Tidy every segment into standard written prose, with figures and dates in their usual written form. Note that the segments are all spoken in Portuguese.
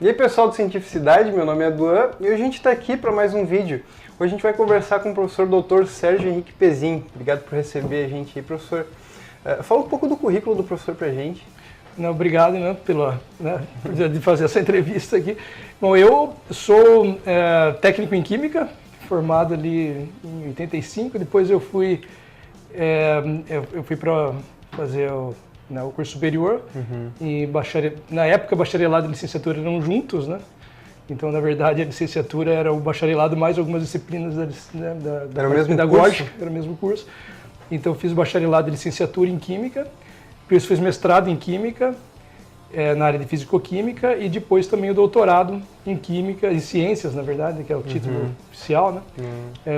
E aí pessoal do Cientificidade, meu nome é Duan e hoje a gente está aqui para mais um vídeo. Hoje a gente vai conversar com o professor Dr. Sérgio Henrique Pezin. Obrigado por receber a gente aí, professor. Fala um pouco do currículo do professor para a gente. Não, obrigado de fazer essa entrevista aqui. Bom, eu sou técnico em Química, formado ali em 85, depois eu fui para fazer o curso superior, e na época bacharelado e licenciatura eram juntos, né? Então, na verdade, a licenciatura era o bacharelado mais algumas disciplinas da parte pedagógica, era o mesmo curso. Então, eu fiz bacharelado e licenciatura em Química, depois fiz mestrado em Química, na área de Fisicoquímica, e depois também o doutorado em Química, em Ciências, na verdade, que é o título oficial, né?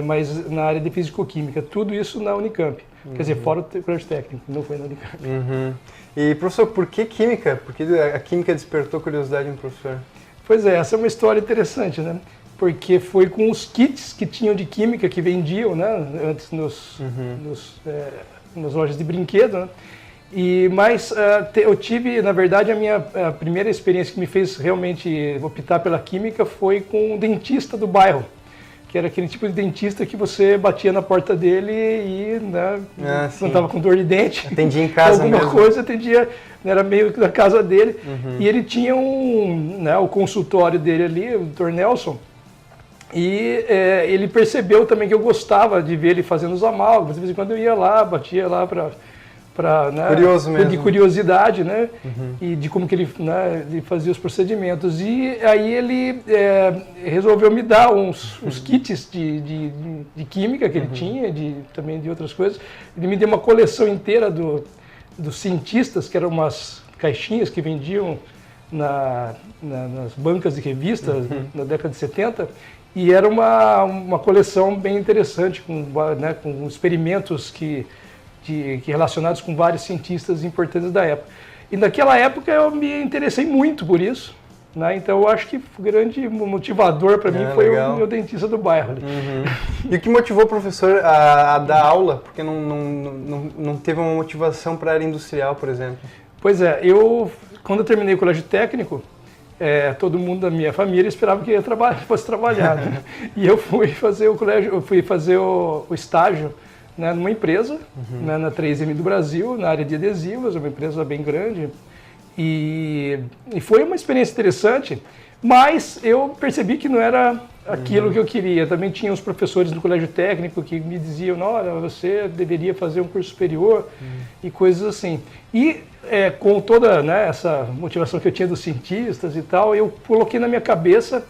Mas na área de Fisicoquímica, tudo isso na Unicamp. Quer dizer, fora o colégio técnico, não foi na Unicamp. E, professor, por que Química? Por que a Química despertou curiosidade no professor? Pois é, essa é uma história interessante, né? Porque foi com os kits que tinham de Química que vendiam, né? Antes nas lojas de brinquedo, né? Mas eu tive, na verdade, a primeira experiência que me fez realmente optar pela Química foi com um dentista do bairro, que era aquele tipo de dentista que você batia na porta dele e não estava com dor de dente. Atendia em casa alguma mesmo. Coisa, atendia, era meio que da casa dele. E ele tinha o consultório dele ali, o Dr. Nelson, e ele percebeu também que eu gostava de ver ele fazendo os amálgamas. De vez em quando eu ia lá, batia lá Curioso mesmo. de curiosidade, né? E de como que ele fazia os procedimentos. E aí ele resolveu me dar uns kits de química que ele tinha, também de outras coisas. Ele me deu uma coleção inteira dos cientistas, que eram umas caixinhas que vendiam nas bancas de revistas na década de 70. E era uma coleção bem interessante, com experimentos relacionados com vários cientistas importantes da época. E naquela época eu me interessei muito por isso, né? Então eu acho que o grande motivador para mim foi o meu dentista do bairro. E o que motivou o professor a dar aula? Porque não teve uma motivação para a área industrial, por exemplo? Pois é, quando eu terminei o colégio técnico, todo mundo da minha família esperava que eu fosse trabalhar, né? E eu fui fazer o estágio, né, numa empresa, na 3M do Brasil, na área de adesivos, uma empresa bem grande. E foi uma experiência interessante, mas eu percebi que não era aquilo que eu queria. Também tinha os professores do colégio técnico que me diziam, olha, você deveria fazer um curso superior e coisas assim. E com toda essa motivação que eu tinha dos cientistas e tal, eu coloquei na minha cabeça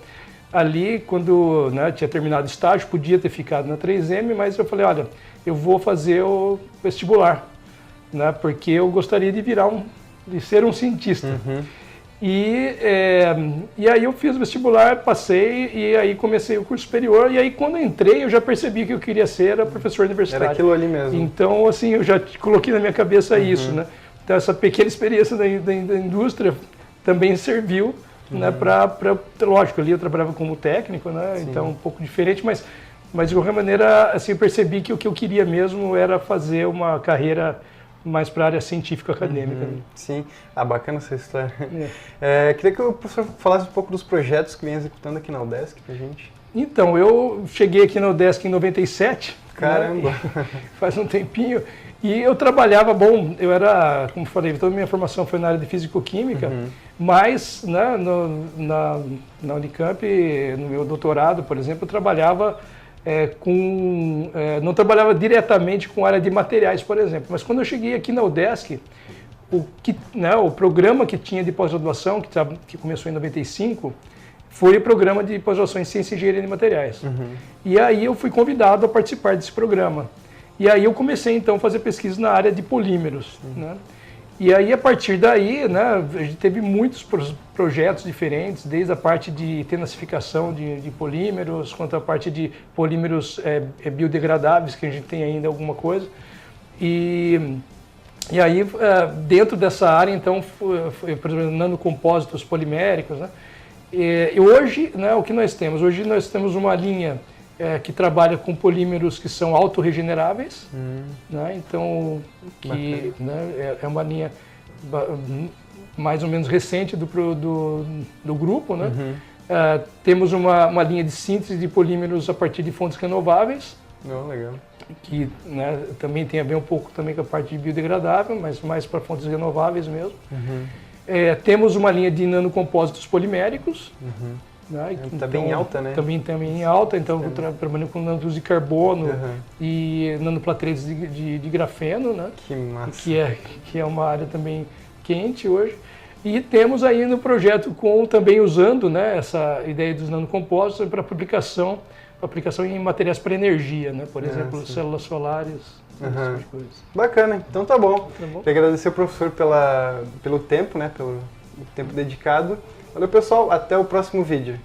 ali, quando tinha terminado o estágio, podia ter ficado na 3M, mas eu falei, olha, eu vou fazer o vestibular, né, porque eu gostaria de ser um cientista. E aí eu fiz o vestibular, passei, e aí comecei o curso superior, e aí quando eu entrei eu já percebi que eu queria ser professor universitário. Era aquilo ali mesmo. Então, assim, eu já coloquei na minha cabeça isso, né. Então essa pequena experiência da indústria também serviu, né, lógico, ali eu trabalhava como técnico, né, então um pouco diferente, mas de qualquer maneira, assim, eu percebi que o que eu queria mesmo era fazer uma carreira mais para a área científica acadêmica. Sim, bacana essa história. Queria que o professor falasse um pouco dos projetos que vem executando aqui na UDESC pra gente. Então, eu cheguei aqui na UDESC em 97. Caramba! Né, faz um tempinho. E eu trabalhava, eu era, como falei, toda a minha formação foi na área de Fisicoquímica, mas na Unicamp, no meu doutorado, por exemplo, eu trabalhava não trabalhava diretamente com a área de materiais, por exemplo, mas quando eu cheguei aqui na UDESC, o programa que tinha de pós-graduação, que começou em 95, foi o programa de pós-graduação em Ciência e Engenharia de Materiais. E aí eu fui convidado a participar desse programa. E aí eu comecei então a fazer pesquisa na área de polímeros, né? E aí a partir daí, né, a gente teve muitos projetos diferentes, desde a parte de tenacificação de polímeros, quanto a parte de polímeros biodegradáveis, que a gente tem ainda alguma coisa. E aí dentro dessa área então, por exemplo, nanocompósitos poliméricos, né? E hoje, né, o que nós temos? Hoje nós temos uma linha que trabalha com polímeros que são autorregeneráveis, né? Então, é uma linha mais ou menos recente do grupo, né? Temos uma linha de síntese de polímeros a partir de fontes renováveis, Legal. que, né, também tem a ver um pouco também com a parte de biodegradável, mas mais para fontes renováveis mesmo. Temos uma linha de nanocompósitos poliméricos. Né? Tá bem em alta, né? Também em alta, então trabalhando com nanotubos de carbono e nanoplateretes de grafeno, né? Que massa. Que é uma área também quente hoje. E temos aí no projeto também usando, né, essa ideia dos nanocompósitos para aplicação em materiais para energia, né? Por exemplo, células solares, esse tipo de coisa. Bacana, então tá bom. Queria agradecer ao professor pelo tempo, né, pelo tempo dedicado. Valeu, pessoal, até o próximo vídeo.